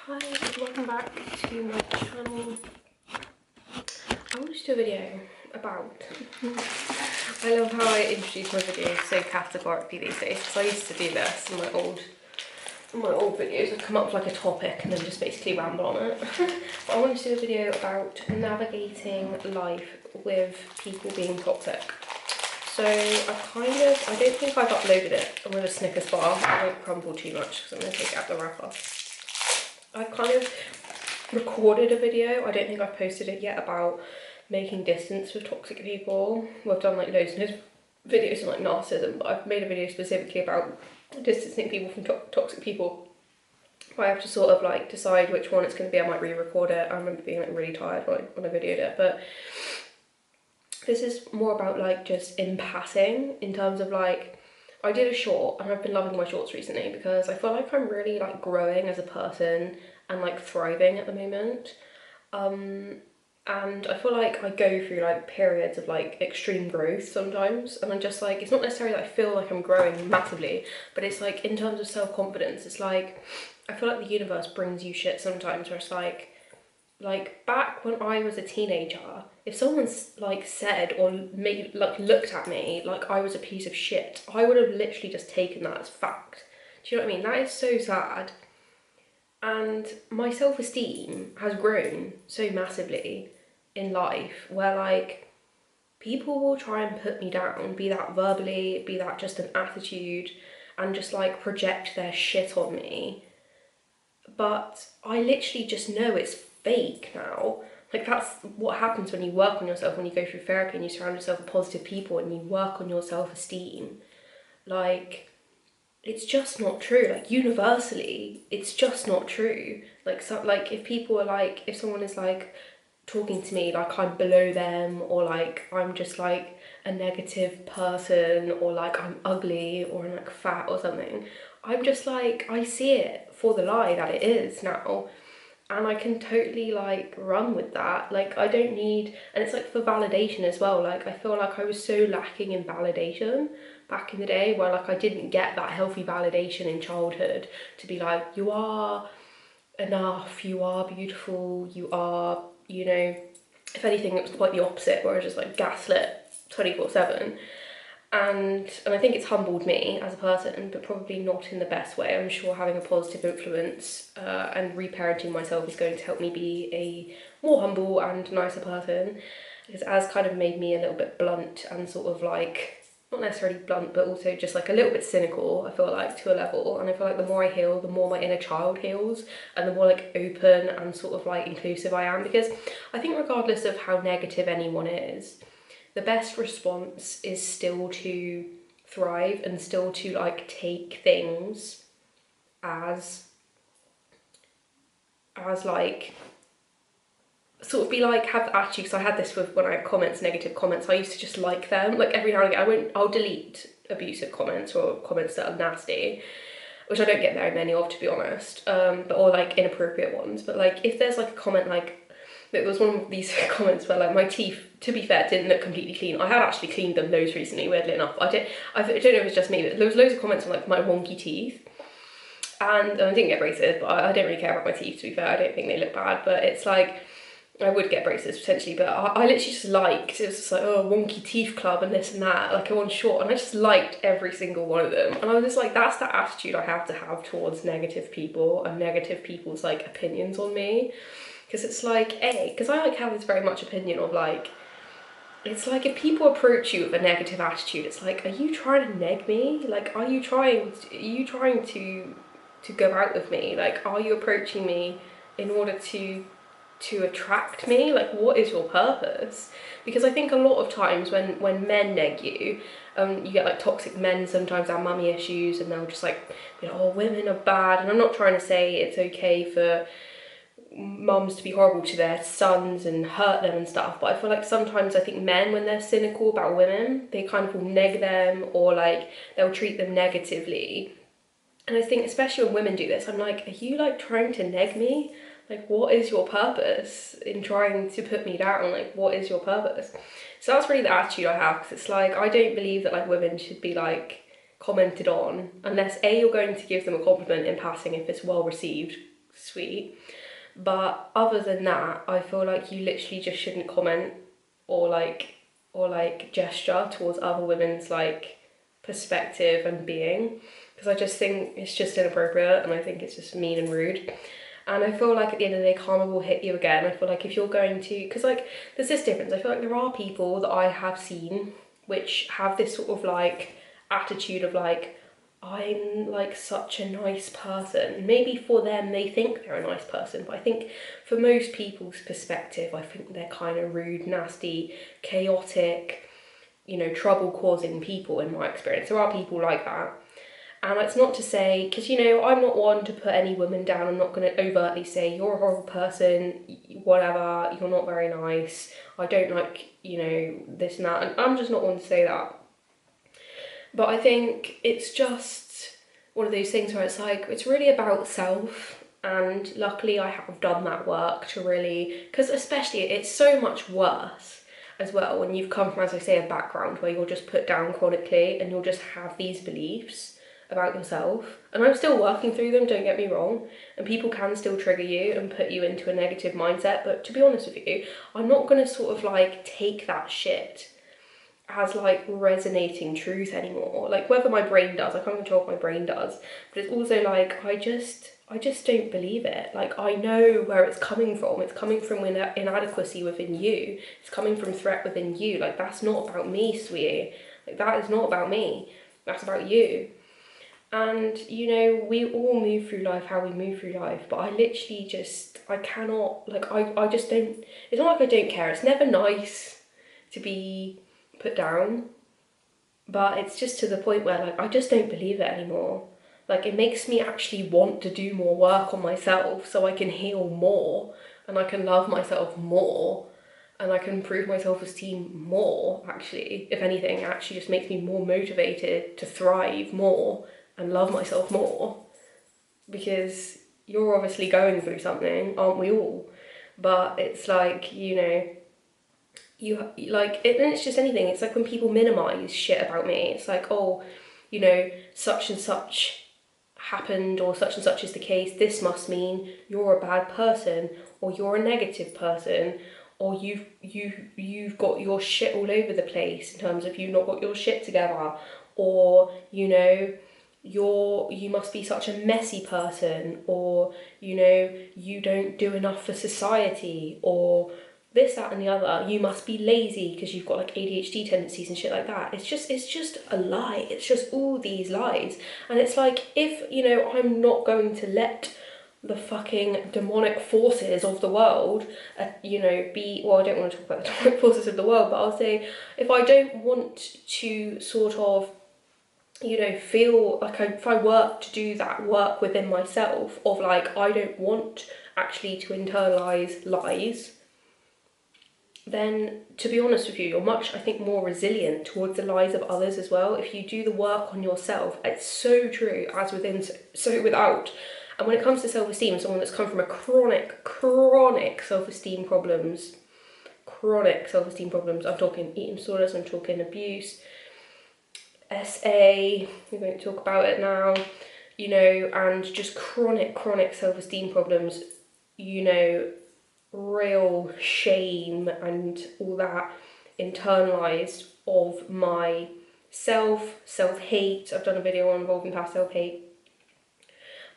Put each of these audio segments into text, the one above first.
Hi, welcome back to my channel. I want to do a video about I love how I introduce my videos so categorically these days, because I used to do this in my old videos. I'd come up with like a topic and then just basically ramble on it. But I wanted to do a video about navigating life with people being toxic. So I don't think I've uploaded it with a Snickers bar. I won't crumble too much because I'm going to take out the wrapper. I kind of recorded a video, I don't think I've posted it yet, about making distance with toxic people. Well, I've done like loads and loads of videos on like narcissism, but I've made a video specifically about distancing people from toxic people. I have to sort of like decide which one it's going to be. I might re-record it. I remember being like really tired when I videoed it, but this is more about like just in passing, in terms of like, I did a short and I've been loving my shorts recently because I feel like I'm really like growing as a person and like thriving at the moment. And I feel like I go through like periods of like extreme growth sometimes, and I'm just like, it's not necessarily that I feel like I'm growing massively, but it's like in terms of self-confidence, it's like I feel like the universe brings you shit sometimes where it's like back when I was a teenager, if someone's like said or made like looked at me like I was a piece of shit, I would have literally just taken that as fact. Do you know what I mean? That is so sad. And my self-esteem has grown so massively in life where like people will try and put me down, be that verbally, be that just an attitude, and just like project their shit on me. But I literally just know it's fake now. Like that's what happens when you work on yourself, when you go through therapy and you surround yourself with positive people and you work on your self-esteem. Like, it's just not true. Like universally, it's just not true. Like, so like if people are like, if someone is like talking to me like I'm below them, or like I'm just like a negative person, or like I'm ugly or I'm like fat or something, I'm just like, I see it for the lie that it is now. And I can totally like run with that. Like I don't need, and it's like for validation as well. Like I feel like I was so lacking in validation back in the day, where like I didn't get that healthy validation in childhood to be like, you are enough, you are beautiful, you are, you know, if anything it was quite the opposite, where I was just like gaslit 24/7. And I think it's humbled me as a person, but probably not in the best way. I'm sure having a positive influence and reparenting myself is going to help me be a more humble and nicer person, because it has kind of made me a little bit blunt and sort of like, not necessarily blunt, but also just like a little bit cynical, I feel like, to a level. And I feel like the more I heal, the more my inner child heals, and the more like open and sort of like inclusive I am. Because I think regardless of how negative anyone is, the best response is still to thrive and still to like take things as like sort of be like, have the attitude. Because I had this with when I had comments, negative comments, I used to just like them. Like every now and again I'll delete abusive comments or comments that are nasty, which I don't get very many of, to be honest, but or like inappropriate ones. But like if there's like a comment, like there was one of these comments where like my teeth, to be fair, didn't look completely clean. I had actually cleaned them loads recently, weirdly enough. I don't know if it's just me, but there was loads of comments on like my wonky teeth. And I didn't get braces, but I don't really care about my teeth, to be fair. I don't think they look bad, but it's like, I would get braces potentially, but I literally just liked, it was just like, oh, wonky teeth club and this and that, like I want short, and I just liked every single one of them. And I was just like, that's the attitude I have to have towards negative people and negative people's like opinions on me. Because it's like, because I like have this very much opinion of like, it's like if people approach you with a negative attitude, it's like, are you trying to neg me? Like, are you trying to go out with me? Like, are you approaching me in order to attract me? Like, what is your purpose? Because I think a lot of times when men neg you, you get like toxic men sometimes have mummy issues, and they'll just like, you know, oh, women are bad. And I'm not trying to say it's okay for mums to be horrible to their sons and hurt them and stuff, but I feel like sometimes I think men, when they're cynical about women, they kind of will neg them, or like they'll treat them negatively. And I think especially when women do this, I'm like, are you like trying to neg me? Like, what is your purpose in trying to put me down? Like, what is your purpose? So that's really the attitude I have, because it's like, I don't believe that like women should be like commented on unless A, you're going to give them a compliment in passing if it's well received. sweet. But other than that, I feel like you literally just shouldn't comment or like gesture towards other women's like perspective and being, because I just think it's just inappropriate, and I think it's just mean and rude. And I feel like at the end of the day, karma will hit you again. I feel like if you're going to, because like there's this difference. I feel like there are people that I have seen which have this sort of like attitude of like, I'm like such a nice person. Maybe for them they think they're a nice person, but I think for most people's perspective, I think they're kind of rude, nasty, chaotic, you know, trouble causing people in my experience. There are people like that. And it's not to say, because, you know, I'm not one to put any woman down. I'm not going to overtly say, you're a horrible person, whatever, you're not very nice, I don't like, you know, this and that. And I'm just not one to say that. But I think it's just one of those things where it's like, it's really about self. And luckily I have done that work to really, because especially it's so much worse as well when you've come from, as I say, a background where you're just put down chronically and you'll just have these beliefs about yourself. And I'm still working through them, don't get me wrong, and people can still trigger you and put you into a negative mindset, but to be honest with you, I'm not going to sort of like take that shit as like resonating truth anymore. Like whether my brain does, I can't control what my brain does, but it's also like I just don't believe it. Like I know where it's coming from. It's coming from inadequacy within you. It's coming from threat within you. Like that's not about me, sweetie. Like that is not about me. That's about you. And, you know, we all move through life how we move through life, but I literally just, I cannot, like, I just don't, it's not like I don't care. It's never nice to be put down, but it's just to the point where, like, I just don't believe it anymore. Like, it makes me actually want to do more work on myself so I can heal more, and I can love myself more, and I can improve my self-esteem more, actually. If anything, it actually just makes me more motivated to thrive more and love myself more, because you're obviously going through something, aren't we all? But it's like, you know, you like it, and it's just anything. It's like when people minimize shit about me, it's like, oh, you know, such and such happened, or such and such is the case, this must mean you're a bad person, or you're a negative person, or you've got your shit all over the place in terms of you've not got your shit together, or, you know, you must be such a messy person, or, you know, you don't do enough for society, or this, that and the other, you must be lazy because you've got like ADHD tendencies and shit like that. It's just a lie. It's just all these lies. And it's like, if, you know, I'm not going to let the fucking demonic forces of the world, you know, be, well, I don't want to talk about the demonic forces of the world, but I'll say, if I don't want to sort of, you know, feel like if I work to do that work within myself of like, I don't want actually to internalize lies, then to be honest with you, you're much, I think, more resilient towards the lies of others as well. If you do the work on yourself, it's so true, as within, so without. And when it comes to self-esteem, someone that's come from a chronic self-esteem problems, I'm talking eating disorders, I'm talking abuse, SA, we're going to talk about it now, you know, and just chronic self-esteem problems, you know, real shame and all that internalized of my self-hate. I've done a video on evolving past self-hate,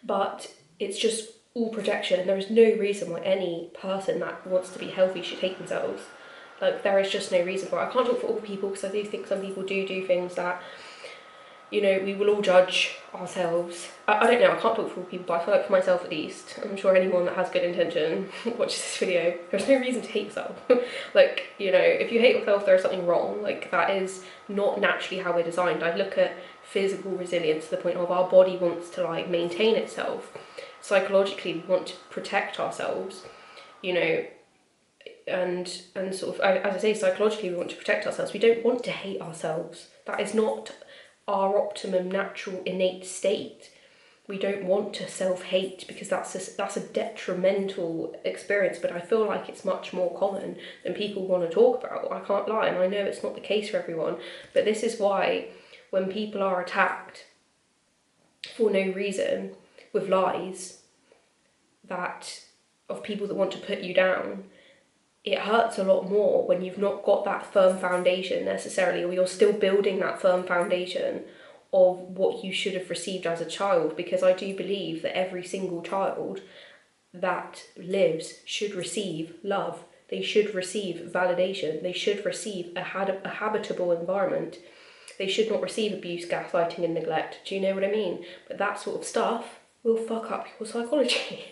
but it's just all projection. There is no reason why any person that wants to be healthy should hate themselves. Like, there is just no reason for it. I can't talk for all people, because I do think some people do things that, you know, we will all judge ourselves. I don't know, I can't talk for all people, but I feel like for myself at least, I'm sure anyone that has good intention watches this video, there's no reason to hate yourself. Like, you know, if you hate yourself, there's something wrong. Like, that is not naturally how we're designed. I look at physical resilience to the point of our body wants to like maintain itself. Psychologically, we want to protect ourselves, you know, and sort of, as I say, psychologically we want to protect ourselves. We don't want to hate ourselves. That is not our optimum natural innate state. We don't want to self-hate, because that's a detrimental experience, but I feel like it's much more common than people want to talk about. I can't lie, and I know it's not the case for everyone, but this is why when people are attacked for no reason with lies, of people that want to put you down, it hurts a lot more when you've not got that firm foundation necessarily, or you're still building that firm foundation of what you should have received as a child. Because I do believe that every single child that lives should receive love. They should receive validation. They should receive a habitable environment. They should not receive abuse, gaslighting and neglect. Do you know what I mean? But that sort of stuff will fuck up your psychology.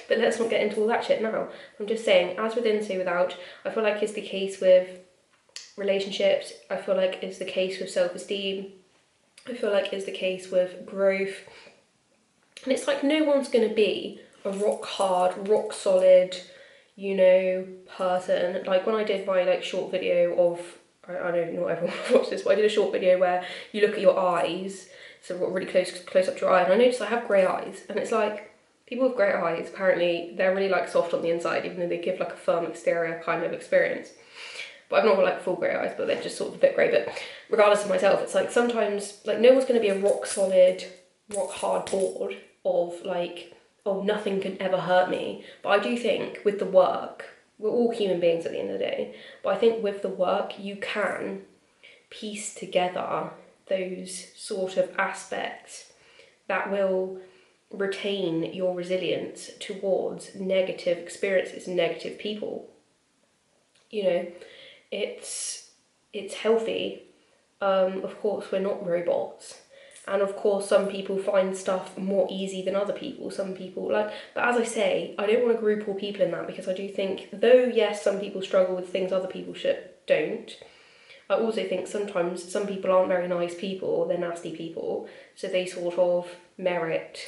But let's not get into all that shit now. I'm just saying, as within, so without, I feel like it's the case with relationships. I feel like it's the case with self-esteem. I feel like it's the case with growth. And it's like no one's going to be a rock hard, rock solid, you know, person. Like when I did my like short video of, I know not everyone watched this, but I did a short video where you look at your eyes, so I've got really close up to your eye, and I noticed I have grey eyes, and it's like, people with grey eyes, apparently, they're really like soft on the inside, even though they give like a firm exterior kind of experience. But I've not got like full grey eyes, but they're just sort of a bit grey. But regardless of myself, it's like sometimes, like no one's going to be a rock solid, rock hard board of like, oh, nothing can ever hurt me. But I do think with the work, we're all human beings at the end of the day, but I think with the work, you can piece together those sort of aspects that will retain your resilience towards negative experiences and negative people. You know, it's healthy. Of course, we're not robots. And of course, some people find stuff more easy than other people. Some people but as I say, I don't want to group all people in that, because I do think, though, yes, some people struggle with things other people don't, I also think sometimes some people aren't very nice people, they're nasty people, so they sort of merit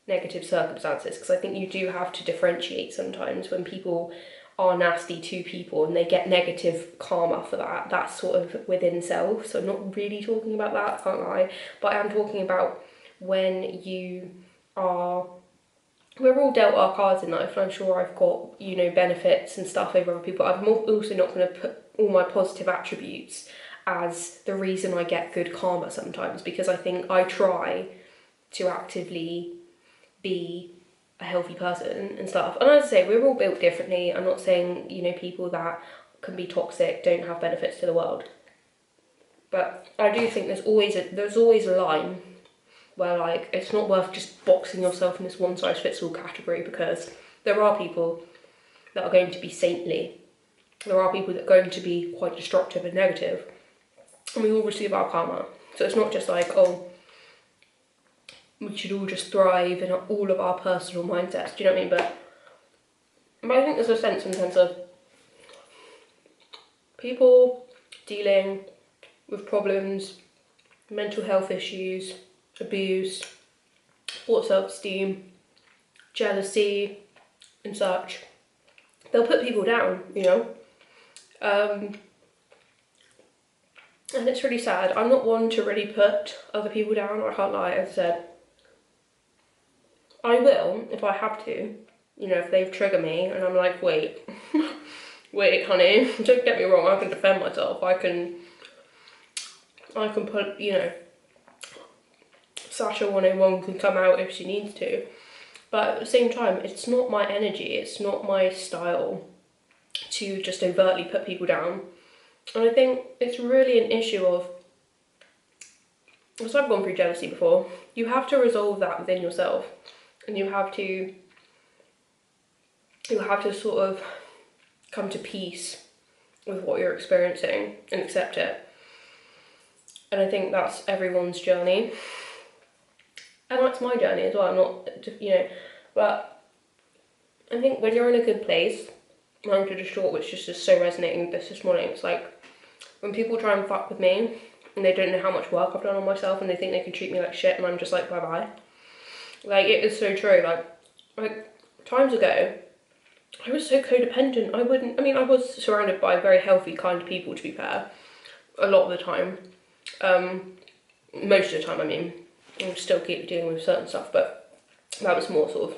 negative circumstances. Because I think you do have to differentiate sometimes when people are nasty to people and they get negative karma for that. That's sort of within self, so I'm not really talking about that, can't lie, but I am talking about when we're all dealt our cards in life, and I'm sure I've got, you know, benefits and stuff over other people. I'm also not going to put all my positive attributes as the reason I get good karma sometimes, because I think I try to actively be a healthy person and stuff. And as I say, we're all built differently. I'm not saying, you know, people that can be toxic don't have benefits to the world, but I do think there's always a line where like it's not worth just boxing yourself in this one size fits all category, because there are people that are going to be saintly, there are people that are going to be quite destructive and negative, and we all receive our karma. So it's not just like, oh, we should all just thrive in all of our personal mindsets, do you know what I mean? But I think there's a sense in terms of people dealing with problems, mental health issues, abuse, poor self-esteem, jealousy and such. They'll put people down, you know? And it's really sad. I'm not one to really put other people down, I can't lie, as I said. I will, if I have to, you know, if they've triggered me and I'm like, wait, wait, honey, don't get me wrong, I can defend myself, I can put, you know, Sasha 101 can come out if she needs to, but at the same time, it's not my energy, it's not my style to just overtly put people down. And I think it's really an issue of, because I've gone through jealousy before, you have to resolve that within yourself, and you have to sort of come to peace with what you're experiencing and accept it. And I think that's everyone's journey, and that's my journey as well. I'm not, you know, but I think when you're in a good place, I did a short which is just so resonating with this morning. It's like when people try and fuck with me and they don't know how much work I've done on myself and they think they can treat me like shit, and I'm just like, bye bye. Like, it is so true. Like times ago, I was so codependent. I was surrounded by very healthy, kind people, to be fair, a lot of the time. Most of the time, I mean. I'm still keep dealing with certain stuff, but that was more sort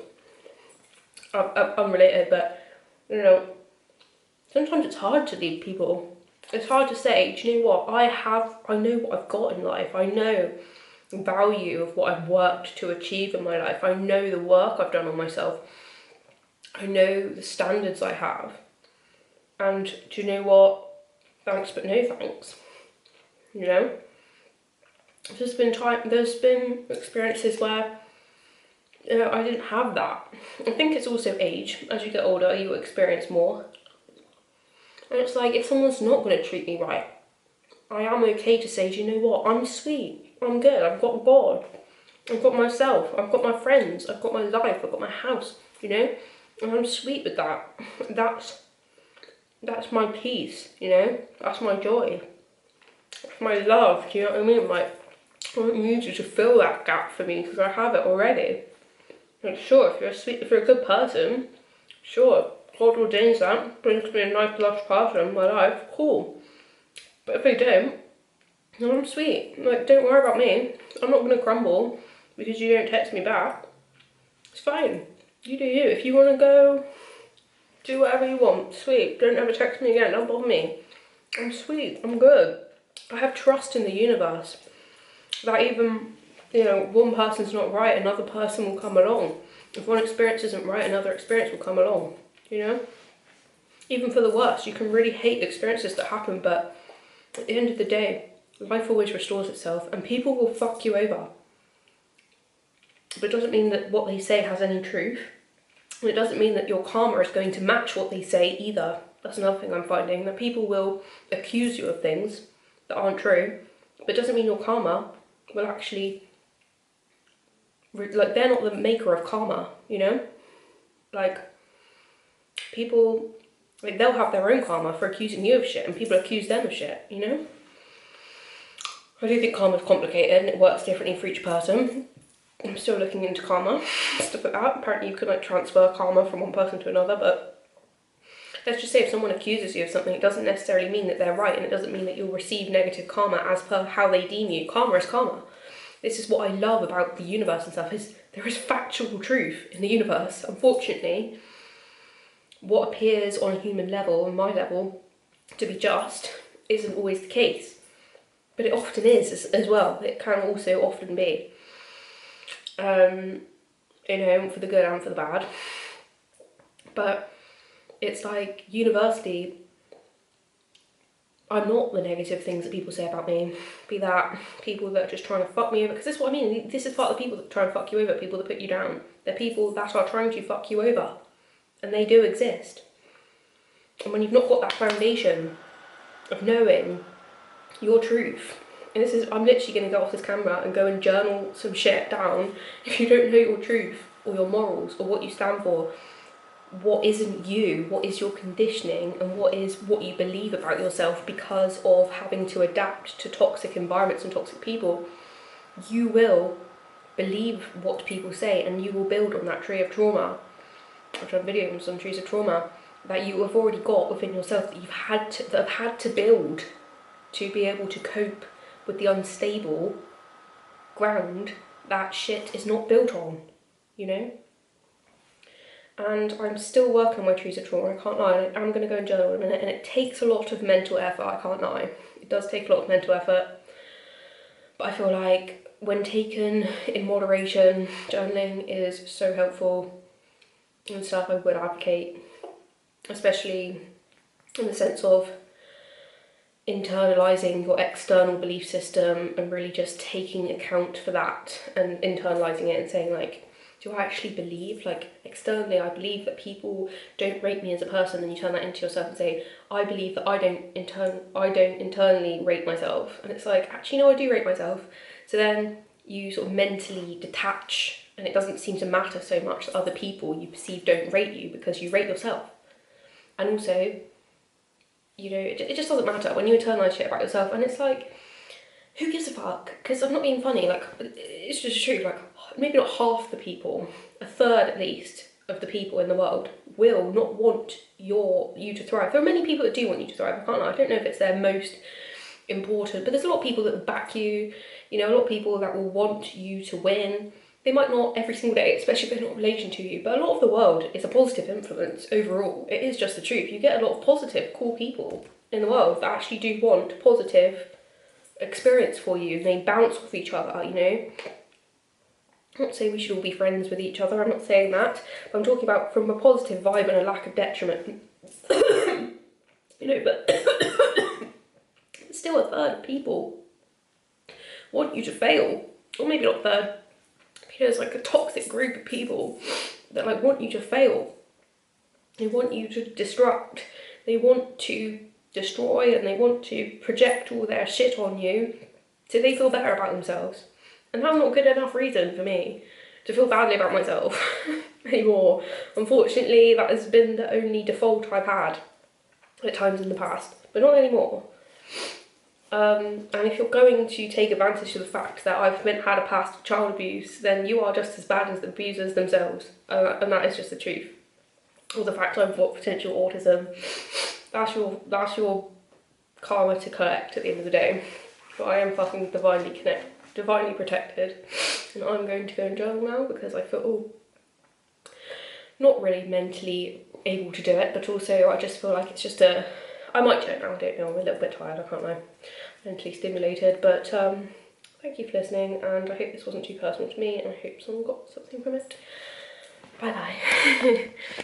of unrelated. But, you know, sometimes it's hard to leave people. It's hard to say, do you know what, I know what I've got in life. I know the value of what I've worked to achieve in my life. I know the work I've done on myself. I know the standards I have. And do you know what? Thanks but no thanks. You know? There's been experiences where, you know, I didn't have that. I think it's also age. As you get older, you experience more. And it's like, if someone's not going to treat me right, I am okay to say, do you know what? I'm sweet. I'm good. I've got God. I've got myself. I've got my friends. I've got my life. I've got my house. You know? And I'm sweet with that. That's my peace, you know? That's my joy. That's my love, do you know what I mean? Like, I don't need you to fill that gap for me because I have it already. Like, sure, if you're a good person, sure, God ordains that, brings me a nice, lush person in my life, cool. But if they don't, then I'm sweet. Like, don't worry about me. I'm not gonna crumble because you don't text me back. It's fine. You do you. If you wanna go, do whatever you want. Sweet. Don't ever text me again. Don't bother me. I'm sweet. I'm good. I have trust in the universe that even, you know, one person's not right, another person will come along. If one experience isn't right, another experience will come along, you know? Even for the worst, you can really hate experiences that happen, but at the end of the day, life always restores itself and people will fuck you over. But it doesn't mean that what they say has any truth. And it doesn't mean that your karma is going to match what they say either. That's another thing I'm finding, that people will accuse you of things that aren't true, but it doesn't mean your karma will actually, like, they're not the maker of karma, you know? Like, people, like, they'll have their own karma for accusing you of shit, and people accuse them of shit, you know? I do think karma's complicated and it works differently for each person. I'm still looking into karma, stuff like that. Apparently you can, like, transfer karma from one person to another, but let's just say if someone accuses you of something, it doesn't necessarily mean that they're right, and it doesn't mean that you'll receive negative karma as per how they deem you. Karma is karma. This is what I love about the universe and stuff, is there is factual truth in the universe. Unfortunately, what appears on a human level, on my level, to be just, isn't always the case. But it often is as well. It can also often be. You know, for the good and for the bad. But it's like, universally, I'm not the negative things that people say about me. Be that people that are just trying to fuck me over, because this is what I mean. This is part of the people that try and fuck you over, people that put you down. They're people that are trying to fuck you over. And they do exist. And when you've not got that foundation of knowing your truth, and this is, I'm literally going to go off this camera and go and journal some shit down. If you don't know your truth, or your morals, or what you stand for, what isn't you, what is your conditioning, and what is what you believe about yourself because of having to adapt to toxic environments and toxic people, you will believe what people say and you will build on that tree of trauma. I've done videos on trees of trauma that you have already got within yourself, that have had to build to be able to cope with the unstable ground that shit is not built on, you know? And I'm still working on my trees of trauma, I can't lie. I'm going to go and journal in a minute, and it takes a lot of mental effort, I can't lie. It does take a lot of mental effort, but I feel like when taken in moderation, journaling is so helpful and stuff I would advocate, especially in the sense of internalising your external belief system and really just taking account for that and internalising it and saying, like, do I actually believe, like, externally I believe that people don't rate me as a person, and you turn that into yourself and say, I believe that I don't internally rate myself, and it's like, actually no, I do rate myself. So then you sort of mentally detach, and it doesn't seem to matter so much that other people you perceive don't rate you, because you rate yourself. And also, you know, it just doesn't matter when you internalise shit about yourself, and it's like, who gives a fuck? Because I'm not being funny, like, it's just true, like, maybe not half the people, a third at least of the people in the world will not want you to thrive. There are many people that do want you to thrive, I can't lie. I don't know if it's their most important, but there's a lot of people that will back you, you know, a lot of people that will want you to win. They might not every single day, especially if they're not in relation to you, but a lot of the world is a positive influence overall. It is just the truth. You get a lot of positive, cool people in the world that actually do want positive experience for you, and they bounce off each other, you know. I'm not saying we should all be friends with each other, I'm not saying that, but I'm talking about from a positive vibe and a lack of detriment. You know, but still a third of people want you to fail. Or maybe not a third, there's like a toxic group of people that like want you to fail. They want you to disrupt, they want to destroy, and they want to project all their shit on you so they feel better about themselves. And that's not good enough reason for me to feel badly about myself anymore. Unfortunately, that has been the only default I've had at times in the past, but not anymore. And if you're going to take advantage of the fact that I've had a past of child abuse, then you are just as bad as the abusers themselves, and that is just the truth. Or the fact I've got potential autism. That's your karma to collect at the end of the day. But I am fucking divinely protected, and I'm going to go in jail now because I feel not really mentally able to do it, but also I just feel like it's just I might do it now, I don't know, I'm a little bit tired, I can't know, mentally stimulated, but thank you for listening, and I hope this wasn't too personal to me, and I hope someone got something from it. Bye bye.